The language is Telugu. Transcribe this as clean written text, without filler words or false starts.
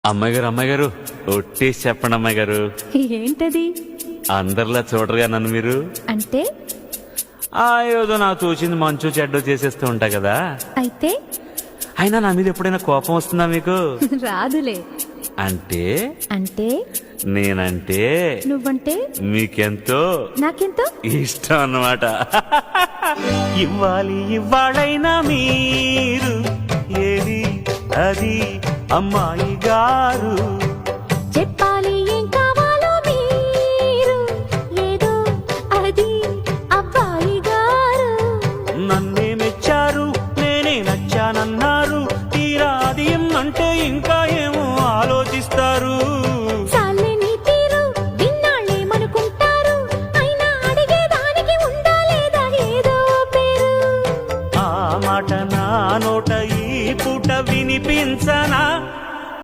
అమ్మాయి గారు ఒట్టేసి చెప్పండి అమ్మాయి గారు. ఏంటది? అందరిలా చూడరుగా నన్ను మీరు. అంటే ఏదో నాకు తోచింది మంచు చెడ్డో చేసేస్తూ ఉంటా కదా. అయితే అయినా నా మీద ఎప్పుడైనా కోపం వస్తుందా మీకు? రాదులే. అంటే అంటే నేనంటే నువ్వంటే మీకెంతో నాకెంతో ఇష్టం అన్నమాట. ఇవ్వాలైనా మీరు ఏది అది అమ్మాయి గారు చెప్పా